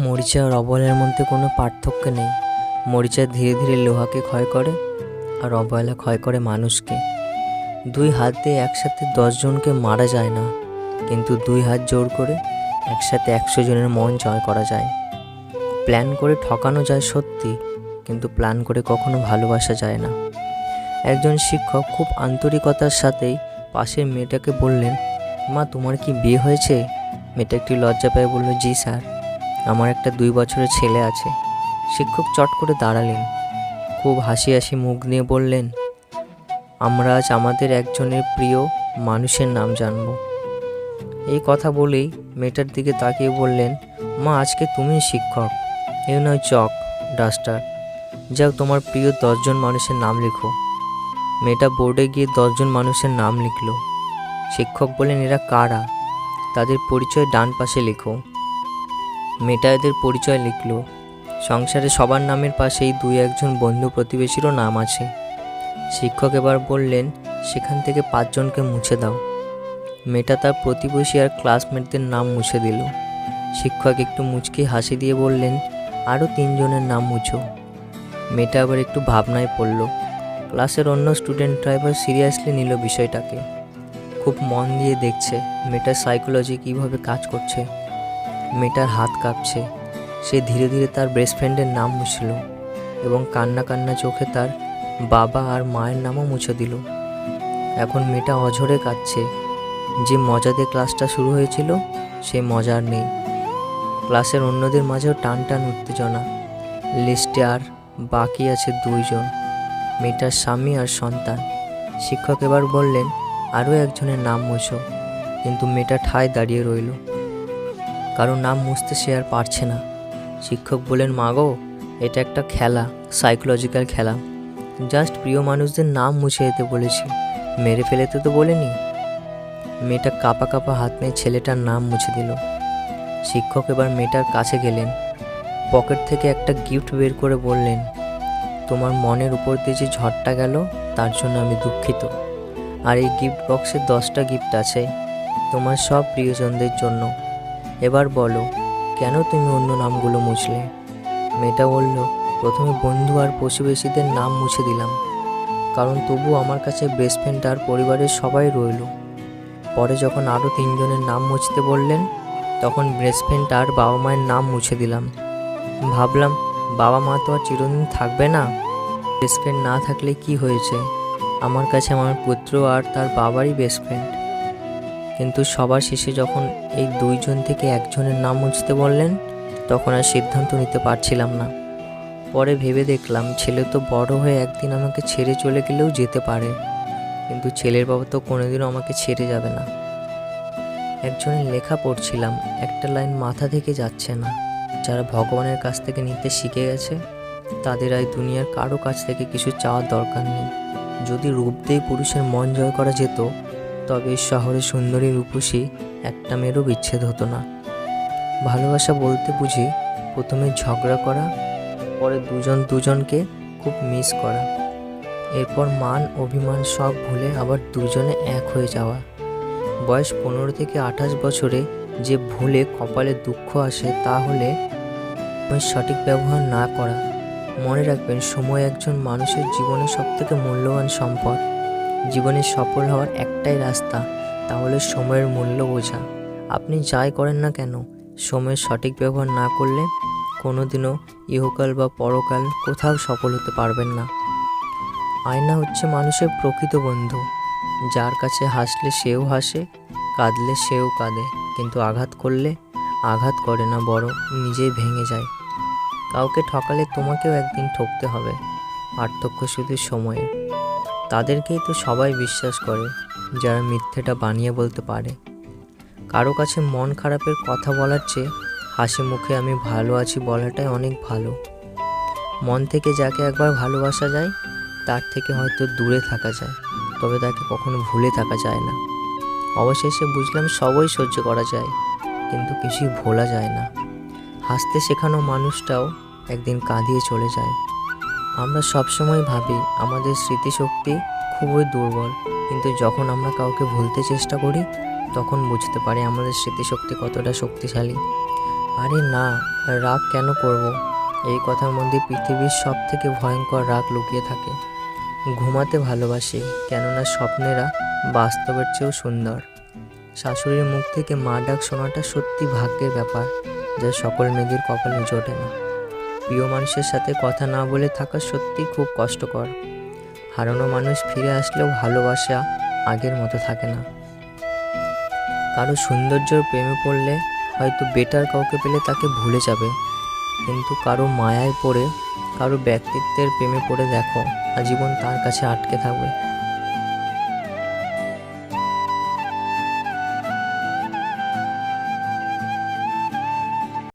মরিচা আর অবহেলার মধ্যে কোনো পার্থক্য নেই। মরিচা ধীরে ধীরে লোহাকে ক্ষয় করে, আর অবহেলা ক্ষয় করে মানুষকে। দুই হাত দিয়ে একসাথে 10 জনকে মারা যায় না, কিন্তু দুই হাত জোর করে একসাথে 100 জনের মন জয় করা যায়। প্ল্যান করে ঠকানো যায় সত্যি, কিন্তু প্ল্যান করে কখনো ভালোবাসা যায় না। একজন শিক্ষক খুব আন্তরিকতার সাথেই পাশের মেয়েটাকে বললেন, মা, তোমার কি বিয়ে হয়েছে? মেয়েটা একটু লজ্জা পেয়ে বলল, জি স্যার, আমার একটা 2 বছরের ছেলে আছে। শিক্ষক চট করে দাঁড়ালেন, খুব হাসি হাসি মুখ নিয়ে বললেন, আমরা আজ আমাদের একজনের প্রিয় মানুষের নাম জানব। এই কথা বলেই মেয়েটার দিকে তাকিয়ে বললেন, মা, আজকে তুমি শিক্ষক, এই নয় চক ডাস্টার। যাও, তোমার প্রিয় 10 জন মানুষের নাম লিখো। মেয়েটা বোর্ডে গিয়ে 10 জন মানুষের নাম লিখল। শিক্ষক বললেন, এরা কারা? তাদের পরিচয় ডান পাশে লিখো। মেয়েটা এদের পরিচয় লিখল। সংসারে সবার নামের পাশেই 2-1 জন বন্ধু প্রতিবেশীরও নাম আছে। শিক্ষক এবার বললেন, সেখান থেকে 5 জনকে মুছে দাও। মেয়েটা তার প্রতিবেশী আর ক্লাসমেটদের নাম মুছে দিল। শিক্ষক একটু মুচকি হাসি দিয়ে বললেন, আরও 3 জনের নাম মুছো। মেয়েটা আবার একটু ভাবনায় পড়ল। ক্লাসের অন্য স্টুডেন্টরা এবার সিরিয়াসলি নিল বিষয়টাকে, খুব মন দিয়ে দেখছে মেয়েটার সাইকোলজি কীভাবে কাজ করছে। মেয়েটার হাত কাঁপছে। সে ধীরে ধীরে তার বেস্ট ফ্রেন্ডের নাম মুছল এবং কান্না কান্না চোখে তার বাবা আর মায়ের নামও মুছে দিল। এখন মেয়েটা অঝরে কাঁদছে। যে মজা দিয়ে ক্লাসটা শুরু হয়েছিল সেই মজা আর নেই। ক্লাসের অন্যদের মাঝেও টান টান উত্তেজনা। লিস্টে আর বাকি আছে 2 জন, মেয়েটার স্বামী আর সন্তান। শিক্ষক এবার বললেন, আরও 1 জনের নাম মুছো, কিন্তু মেয়েটা ঠায় দাঁড়িয়ে রইল, কারণ নাম মুছতে সে আর পারছে না। শিক্ষক বললেন, মা গো, এটা একটা খেলা, সাইকোলজিক্যাল খেলা। জাস্ট প্রিয় মানুষদের নাম মুছে দিতে বলেছি, মেরে ফেলেতে তো বলিনি। মেয়েটা কাঁপা কাঁপা হাত নিয়ে ছেলেটার নাম মুছে দিল। শিক্ষক এবার মেয়েটার কাছে গেলেন, পকেট থেকে একটা গিফট বের করে বললেন, তোমার মনের উপর দিয়ে যে ঝড়টা গেল তার জন্য আমি দুঃখিত। আর এই গিফট বক্সে 10টা গিফট আছে, তোমার সব প্রিয়জনদের জন্য। এবার বলো, কেন তুমি অন্য নামগুলো মুছলে? মেয়েটা বলল, প্রথমে বন্ধু আর প্রতিবেশীদের নাম মুছে দিলাম, কারণ তবু আমার কাছে বেস্ট ফ্রেন্ড আর পরিবারের সবাই রইল। পরে যখন আরও 3 জনের নাম মুছতে বললেন, তখন বেস্ট ফ্রেন্ড আর বাবা মায়ের নাম মুছে দিলাম। ভাবলাম, বাবা মা তো আর চিরদিন থাকবে না, বেস্ট ফ্রেন্ড না থাকলে কি হয়েছে, আমার কাছে আমার পুত্র আর তার বাবারই বেস্ট ফ্রেন্ড। কিন্তু সবার শেষে যখন এই 2 জন থেকে 1 জনের নাম মুছতে বললেন, তখন আর সিদ্ধান্ত নিতে পারছিলাম না। পরে ভেবে দেখলাম, ছেলে তো বড় হয়ে একদিন আমাকে ছেড়ে চলে গেলেও যেতে পারে, কিন্তু ছেলের বাবা তো কোনোদিনও আমাকে ছেড়ে যাবে না। একজনের লেখা পড়ছিলাম, একটা লাইন মাথা থেকে যাচ্ছে না, যারা ভগবানের কাছ থেকে নিতে শিখে গেছে তাদের এই দুনিয়ার কারো কাছ থেকে কিছু চাওয়ার দরকার নেই। যদি রূপ দিয়ে পুরুষের মন জয় করা যেত, তবে শহরে সুন্দরী রূপসী একটা মেয়েরও বিচ্ছেদ হতো না। ভালোবাসা বলতে বুঝি প্রথমে ঝগড়া করা, পরে দুজনকে খুব মিস করা, এরপর মান অভিমান সব ভুলে আবার দুজনে এক হয়ে যাওয়া। বয়স 15 থেকে 28 বছরে যে ভুলে কপালে দুঃখ আসে, তা হলে সঠিক ব্যবহার না করা। মনে রাখবেন, সময় একজন মানুষের জীবনে সবথেকে মূল্যবান সম্পদ। জীবনে সফল হওয়ার একটাই রাস্তা, তাহলে সময়ের মূল্য বোঝা। আপনি যাই করেন না কেন, সময়ের সঠিক ব্যবহার না করলে কোনোদিনও ইহকাল বা পরকাল কোথাও সফল হতে পারবেন না। আয়না হচ্ছে মানুষের প্রকৃত বন্ধু, যার কাছে হাসলে সেও হাসে, কাঁদলে সেও কাঁদে, কিন্তু আঘাত করলে আঘাত করে না, বরং নিজেই ভেঙে যায়। কাউকে ঠকালে তোমাকেও একদিন ঠকতে হবে, পার্থক্য শুধু সময়ের। তাদেরকেই তো সবাই বিশ্বাস করে যারা মিথ্যেটা বানিয়ে বলতে পারে। কারো কাছে মন খারাপের কথা বলার চেয়ে হাসি মুখে আমি ভালো আছি বলাটাই অনেক ভালো। মন থেকে যাকে একবার ভালোবাসা যায়, তার থেকে হয়তো দূরে থাকা যায়, তবে তাকে কখনো ভুলে থাকা যায় না। অবশেষে বুঝলাম, সবই সহ্য করা যায়, কিন্তু কিছুই ভোলা যায় না। হাসতে শেখানো মানুষটাও একদিন কাঁদিয়ে চলে যায়। আমরা সবসময় ভাবি আমাদের স্মৃতিশক্তি খুবই দুর্বল, কিন্তু যখন আমরা কাউকে ভুলতে চেষ্টা করি, তখন বুঝতে পারি আমাদের স্মৃতিশক্তি কতটা শক্তিশালী। আরে না, রাগ কেন করব? এই কথার মধ্যে পৃথিবীর সব থেকে ভয়ঙ্কর রাগ লুকিয়ে থাকে। ঘুমাতে ভালোবাসি, কেননা স্বপ্নেরা বাস্তবের চেয়েও সুন্দর। শাশুড়ির মুখ থেকে মা ডাক শোনাটা সত্যি ভাগ্যের ব্যাপার, যা সকল মেয়েদের কপালে জোটে না। প্রিয় মানুষের সাথে কথা না বলে থাকা সত্যি খুব কষ্টকর। হারানো মানুষ ফিরে আসলেও ভালোবাসা আগের মতো থাকে না। কারো সৌন্দর্যের প্রেমে পড়লে হয়তো বেটার কাউকে পেলে তাকে ভুলে যাবে, কিন্তু কারো মায়ায় পড়ে, কারো ব্যক্তিত্বের প্রেমে পড়ে দেখো, আজীবন তার কাছে আটকে থাকবে।